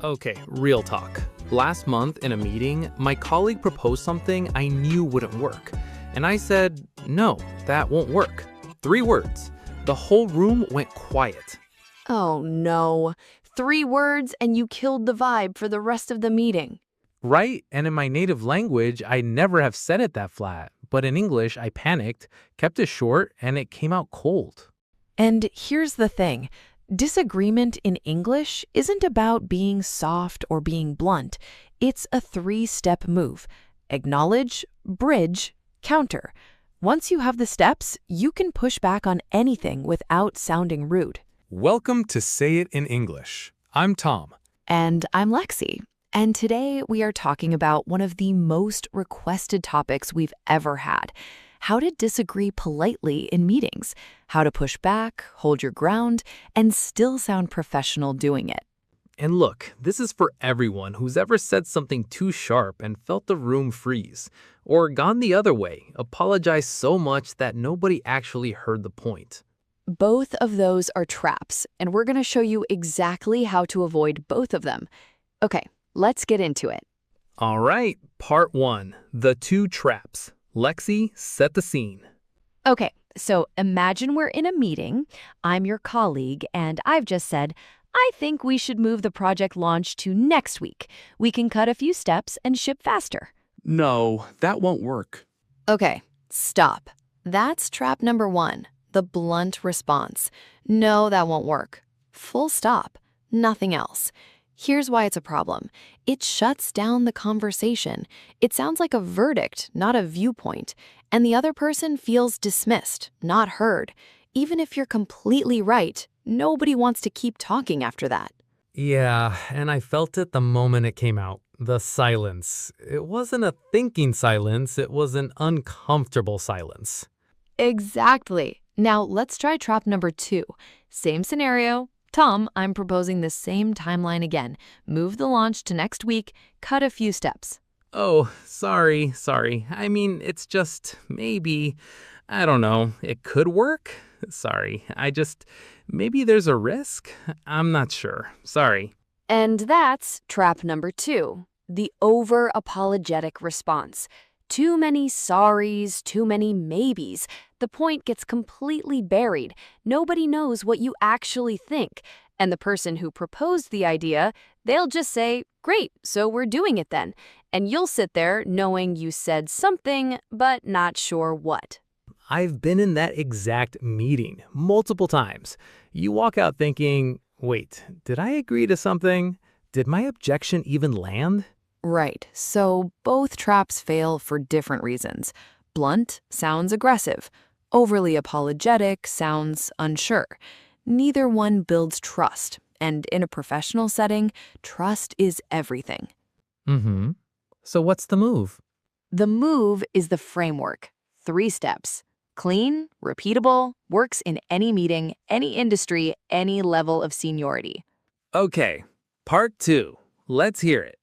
Okay, real talk. Last month in a meeting, my colleague proposed something I knew wouldn't work. And I said, no, that won't work. 3 words. The whole room went quiet. Oh no. 3 words and you killed the vibe for the rest of the meeting. Right? And in my native language, I never have said it that flat. But in English, I panicked, kept it short, and it came out cold. And here's the thing. Disagreement in English isn't about being soft or being blunt. It's a 3-step move. Acknowledge, bridge, counter. Once you have the steps, you can push back on anything without sounding rude. Welcome to Say It in English. I'm Tom. And I'm Lexi. And today we are talking about one of the most requested topics we've ever had. How to disagree politely in meetings, how to push back, hold your ground, and still sound professional doing it. And look, this is for everyone who's ever said something too sharp and felt the room freeze, or gone the other way, apologized so much that nobody actually heard the point. Both of those are traps, and we're going to show you exactly how to avoid both of them. Okay, let's get into it. All right, part 1, the 2 traps. Lexi, set the scene. Okay, so imagine we're in a meeting. I'm your colleague, and I've just said, I think we should move the project launch to next week. We can cut a few steps and ship faster. No, that won't work. Okay, stop. That's trap number 1, the blunt response. No, that won't work. Full stop. Nothing else. Here's why it's a problem. It shuts down the conversation. It sounds like a verdict, not a viewpoint. And the other person feels dismissed, not heard. Even if you're completely right, nobody wants to keep talking after that. Yeah, and I felt it the moment it came out. The silence. It wasn't a thinking silence, it was an uncomfortable silence. Exactly. Now let's try trap number 2. Same scenario. Tom, I'm proposing the same timeline again. Move the launch to next week, cut a few steps. Oh, sorry. I mean, it's just maybe, I don't know, it could work? Sorry, maybe there's a risk? I'm not sure. Sorry. And that's trap number 2, the over-apologetic response. Too many sorries, too many maybes. The point gets completely buried. Nobody knows what you actually think. And the person who proposed the idea, they'll just say, great, so we're doing it then. And you'll sit there knowing you said something, but not sure what. I've been in that exact meeting multiple times. You walk out thinking, wait, did I agree to something? Did my objection even land? Right, so both traps fail for different reasons. Blunt sounds aggressive. Overly apologetic sounds unsure. Neither one builds trust, and in a professional setting, trust is everything. So what's the move? The move is the framework. 3 steps. Clean, repeatable, works in any meeting, any industry, any level of seniority. Okay, part 2. Let's hear it.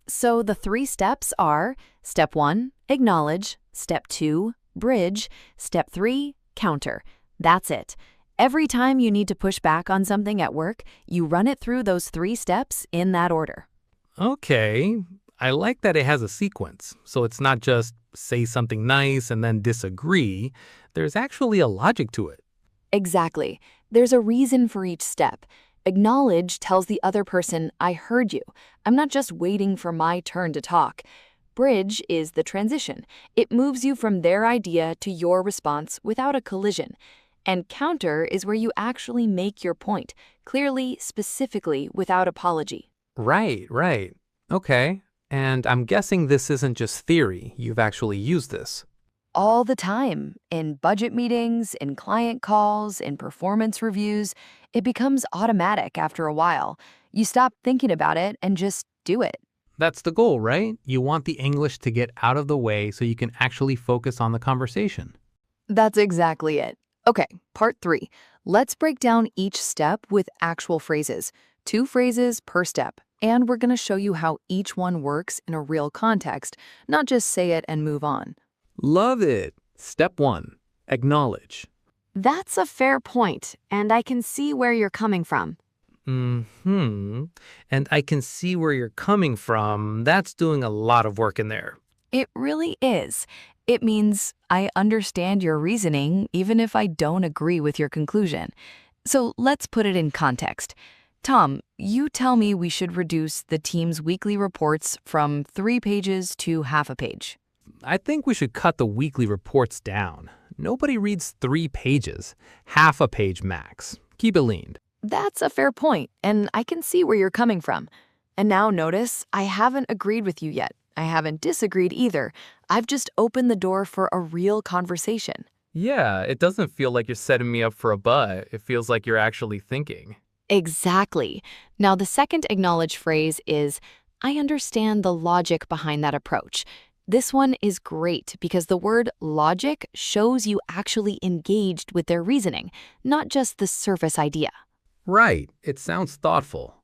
So the 3 steps are step 1, acknowledge, step 2, bridge, step 3, counter. That's it. Every time you need to push back on something at work, you run it through those 3 steps in that order. Okay, I like that it has a sequence. So it's not just say something nice and then disagree. There's actually a logic to it. Exactly. There's a reason for each step. Acknowledge tells the other person, I heard you. I'm not just waiting for my turn to talk. Bridge is the transition. It moves you from their idea to your response without a collision. And counter is where you actually make your point, clearly, specifically, without apology. Right. Okay. And I'm guessing this isn't just theory. You've actually used this. All the time, in budget meetings, in client calls, in performance reviews, it becomes automatic after a while. You stop thinking about it and just do it. That's the goal, right? You want the English to get out of the way so you can actually focus on the conversation. That's exactly it. Okay, part 3. Let's break down each step with actual phrases. 2 phrases per step. And we're going to show you how each one works in a real context, not just say it and move on. Love it. Step 1, acknowledge. That's a fair point, and I can see where you're coming from. Mm-hmm. And I can see where you're coming from. That's doing a lot of work in there. It really is. It means I understand your reasoning even if I don't agree with your conclusion. So let's put it in context. Tom, you tell me we should reduce the team's weekly reports from 3 pages to half a page. I think we should cut the weekly reports down. Nobody reads 3 pages, half a page max. Keep it lean. That's a fair point, and I can see where you're coming from. And now notice, I haven't agreed with you yet. I haven't disagreed either. I've just opened the door for a real conversation. Yeah, it doesn't feel like you're setting me up for a butt. It feels like you're actually thinking. Exactly. Now, the second acknowledged phrase is, I understand the logic behind that approach. This one is great because the word logic shows you actually engaged with their reasoning, not just the surface idea. Right, it sounds thoughtful.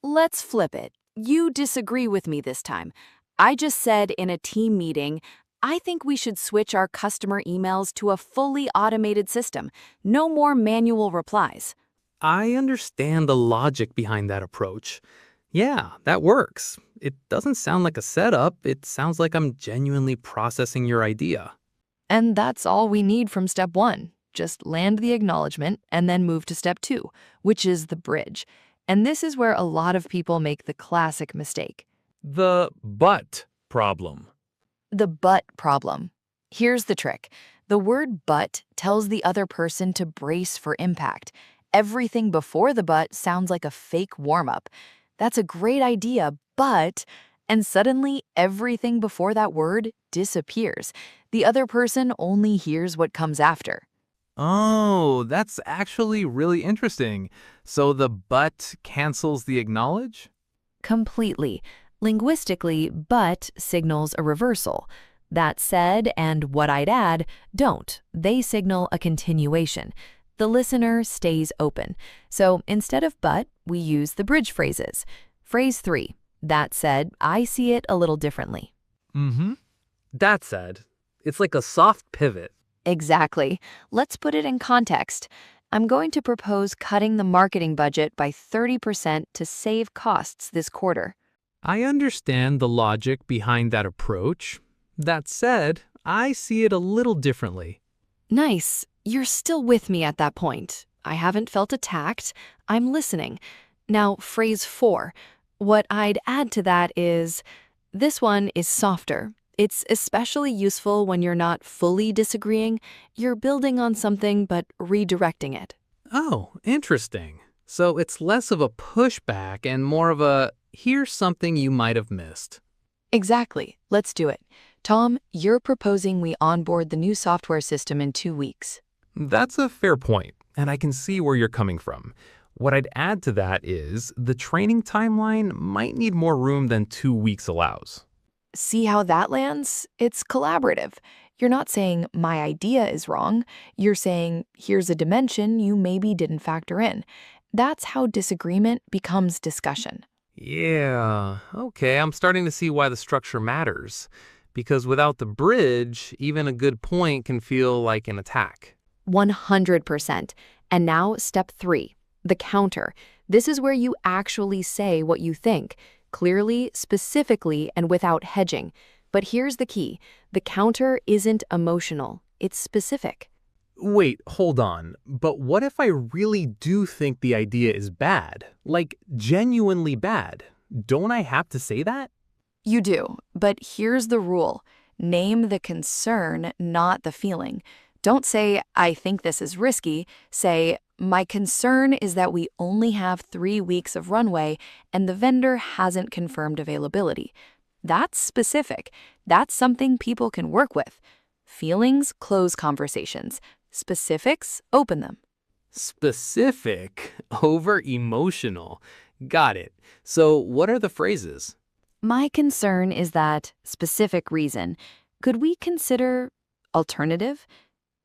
Let's flip it. You disagree with me this time. I just said in a team meeting, I think we should switch our customer emails to a fully automated system. No more manual replies. I understand the logic behind that approach. Yeah, that works. It doesn't sound like a setup. It sounds like I'm genuinely processing your idea. And that's all we need from step 1. Just land the acknowledgement and then move to step 2, which is the bridge. And this is where a lot of people make the classic mistake. The but problem. The but problem. Here's the trick. The word but tells the other person to brace for impact. Everything before the but sounds like a fake warm-up. That's a great idea, but... And suddenly, everything before that word disappears. The other person only hears what comes after. Oh, that's actually really interesting. So the but cancels the acknowledge? Completely. Linguistically, but signals a reversal. That said, and what I'd add, don't. They signal a continuation. The listener stays open. So instead of but, we use the bridge phrases. Phrase 3. That said, I see it a little differently. Mm-hmm. That said, it's like a soft pivot. Exactly. Let's put it in context. I'm going to propose cutting the marketing budget by 30% to save costs this quarter. I understand the logic behind that approach. That said, I see it a little differently. Nice. You're still with me at that point. I haven't felt attacked. I'm listening. Now, phrase 4. What I'd add to that is, this one is softer. It's especially useful when you're not fully disagreeing. You're building on something but redirecting it. Oh, interesting. So it's less of a pushback and more of a, here's something you might have missed. Exactly. Let's do it. Tom, you're proposing we onboard the new software system in 2 weeks. That's a fair point, and I can see where you're coming from. What I'd add to that is the training timeline might need more room than 2 weeks allows. See how that lands? It's collaborative. You're not saying my idea is wrong. You're saying here's a dimension you maybe didn't factor in. That's how disagreement becomes discussion. Yeah, okay, I'm starting to see why the structure matters. Because without the bridge, even a good point can feel like an attack. 100%. And now step 3, the counter. This is where you actually say what you think, clearly, specifically, and without hedging. But here's the key. The counter isn't emotional. It's specific. Wait, hold on. But what if I really do think the idea is bad? Like, genuinely bad? Don't I have to say that? You do, but here's the rule. Name the concern, not the feeling. Don't say, I think this is risky. Say, my concern is that we only have 3 weeks of runway and the vendor hasn't confirmed availability. That's specific. That's something people can work with. Feelings close conversations. Specifics open them. Specific over emotional. Got it. So what are the phrases? My concern is that specific reason. Could we consider alternative?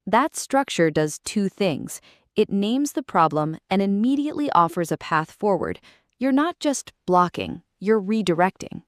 That structure does 2 things. It names the problem and immediately offers a path forward. You're not just blocking, you're redirecting.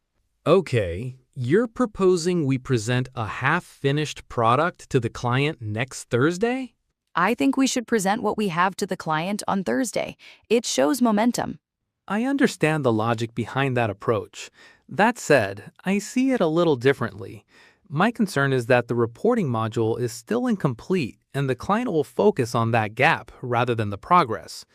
Okay, you're proposing we present a half-finished product to the client next Thursday? I think we should present what we have to the client on Thursday. It shows momentum. I understand the logic behind that approach. That said, I see it a little differently. My concern is that the reporting module is still incomplete and the client will focus on that gap rather than the progress.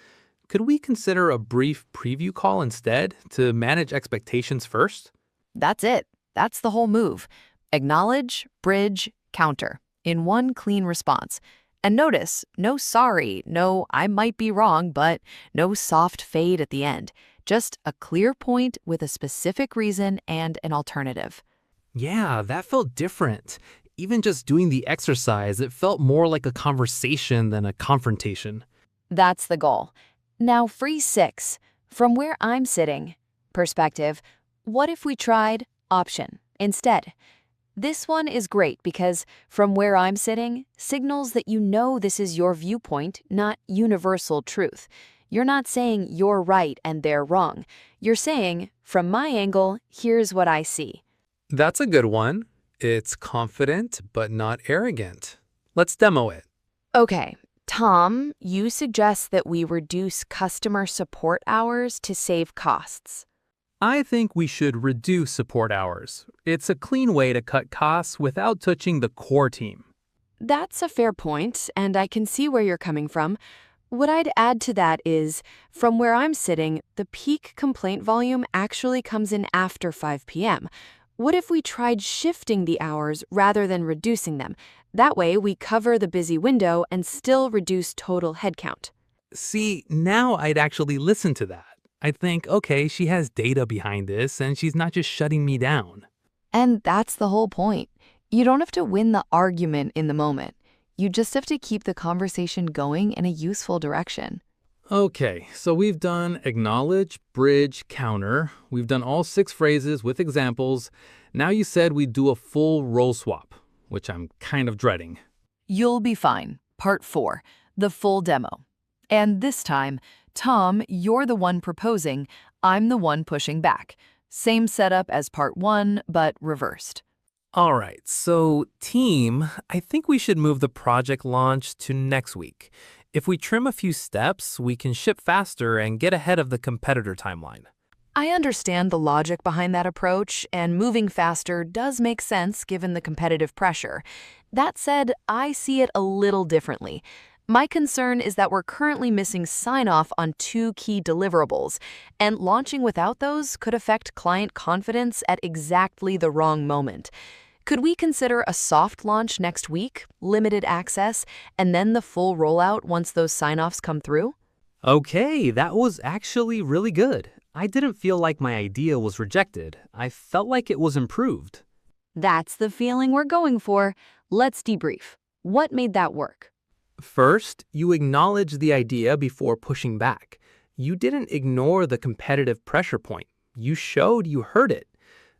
Could we consider a brief preview call instead to manage expectations first? That's it. That's the whole move. Acknowledge, bridge, counter in one clean response. And notice, no sorry, no I might be wrong, but no soft fade at the end. Just a clear point with a specific reason and an alternative. Yeah, that felt different. Even just doing the exercise, it felt more like a conversation than a confrontation. That's the goal. Now, free 6. From where I'm sitting. Perspective. What if we tried option instead? This one is great because from where I'm sitting signals that you know this is your viewpoint, not universal truth. You're not saying you're right and they're wrong. You're saying, from my angle, here's what I see. That's a good one. It's confident, but not arrogant. Let's demo it. Okay, Tom, you suggest that we reduce customer support hours to save costs. I think we should reduce support hours. It's a clean way to cut costs without touching the core team. That's a fair point, and I can see where you're coming from. What I'd add to that is, from where I'm sitting, the peak complaint volume actually comes in after 5 p.m. What if we tried shifting the hours rather than reducing them? That way, we cover the busy window and still reduce total headcount. See, now I'd actually listen to that. I'd think, okay, she has data behind this and she's not just shutting me down. And that's the whole point. You don't have to win the argument in the moment. You just have to keep the conversation going in a useful direction. Okay, so we've done acknowledge, bridge, counter. We've done all 6 phrases with examples. Now you said we'd do a full role swap, which I'm kind of dreading. You'll be fine. Part 4, the full demo. And this time, Tom, you're the one proposing, I'm the one pushing back. Same setup as part 1, but reversed. All right, so team, I think we should move the project launch to next week. If we trim a few steps, we can ship faster and get ahead of the competitor timeline. I understand the logic behind that approach, and moving faster does make sense given the competitive pressure. That said, I see it a little differently. My concern is that we're currently missing sign-off on 2 key deliverables, and launching without those could affect client confidence at exactly the wrong moment. Could we consider a soft launch next week, limited access, and then the full rollout once those sign-offs come through? Okay, that was actually really good. I didn't feel like my idea was rejected. I felt like it was improved. That's the feeling we're going for. Let's debrief. What made that work? First, you acknowledge the idea before pushing back. You didn't ignore the competitive pressure point. You showed you heard it.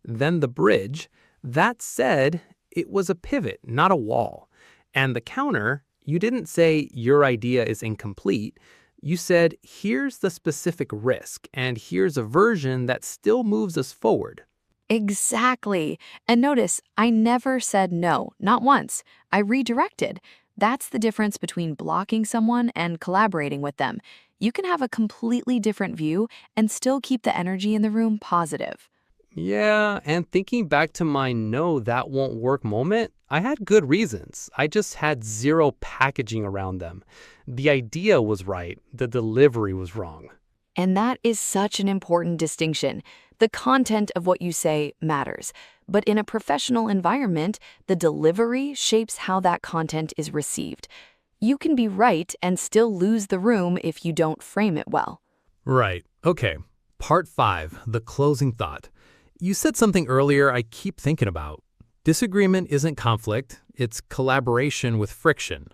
Then the bridge. That said, it was a pivot, not a wall. And the counter, you didn't say your idea is incomplete. You said, here's the specific risk, and here's a version that still moves us forward. Exactly. And notice, I never said no, not once. I redirected. That's the difference between blocking someone and collaborating with them. You can have a completely different view and still keep the energy in the room positive. Yeah, and thinking back to my no, that won't work moment, I had good reasons. I just had zero packaging around them. The idea was right, the delivery was wrong. And that is such an important distinction. The content of what you say matters, but in a professional environment, the delivery shapes how that content is received. You can be right and still lose the room if you don't frame it well. Right. Okay. Part 5, the closing thought. You said something earlier I keep thinking about. Disagreement isn't conflict, it's collaboration with friction.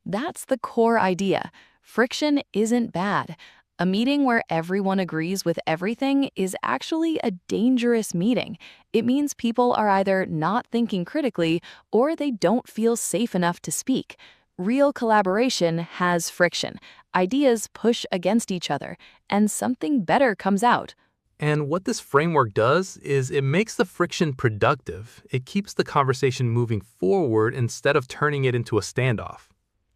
That's the core idea. Friction isn't bad. A meeting where everyone agrees with everything is actually a dangerous meeting. It means people are either not thinking critically or they don't feel safe enough to speak. Real collaboration has friction. Ideas push against each other, and something better comes out. And what this framework does is it makes the friction productive. It keeps the conversation moving forward instead of turning it into a standoff.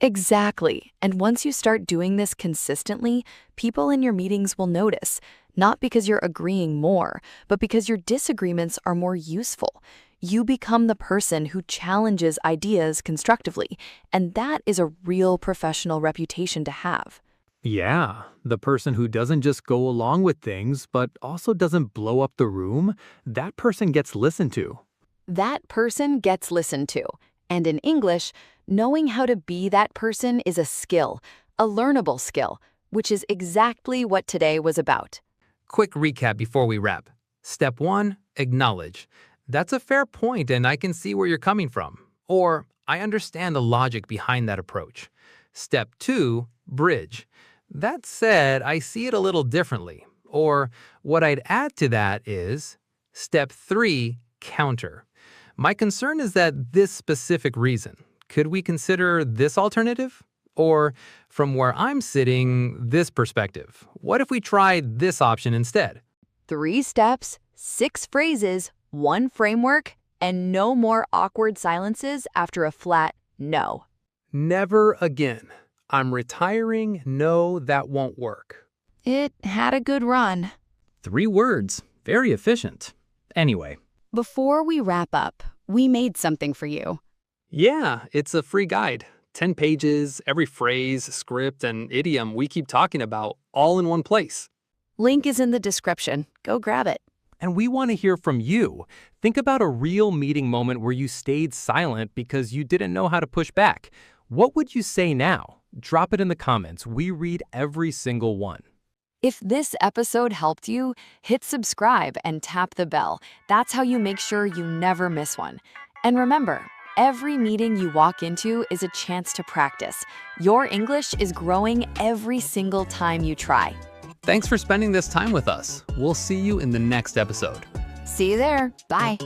Exactly. And once you start doing this consistently, people in your meetings will notice. not because you're agreeing more, but because your disagreements are more useful. You become the person who challenges ideas constructively, and that is a real professional reputation to have. Yeah, the person who doesn't just go along with things, but also doesn't blow up the room, that person gets listened to. That person gets listened to. And in English, knowing how to be that person is a skill, a learnable skill, which is exactly what today was about. Quick recap before we wrap. Step 1, acknowledge. That's a fair point and I can see where you're coming from. Or, I understand the logic behind that approach. Step 2, bridge. That said, I see it a little differently. Or, what I'd add to that is, Step 3, counter. My concern is that this specific reason. Could we consider this alternative? Or, from where I'm sitting, this perspective. What if we tried this option instead? 3 steps, 6 phrases, 1 framework, and no more awkward silences after a flat no. Never again. I'm retiring. No, that won't work. It had a good run. 3 words. Very efficient. Anyway. Before we wrap up, we made something for you. Yeah, it's a free guide. 10 pages, every phrase, script, and idiom we keep talking about, all in one place. Link is in the description. Go grab it. And we want to hear from you. Think about a real meeting moment where you stayed silent because you didn't know how to push back. What would you say now? Drop it in the comments. We read every single one. If this episode helped you, hit subscribe and tap the bell. That's how you make sure you never miss one. And remember, every meeting you walk into is a chance to practice. Your English is growing every single time you try. Thanks for spending this time with us. We'll see you in the next episode. See you there. Bye.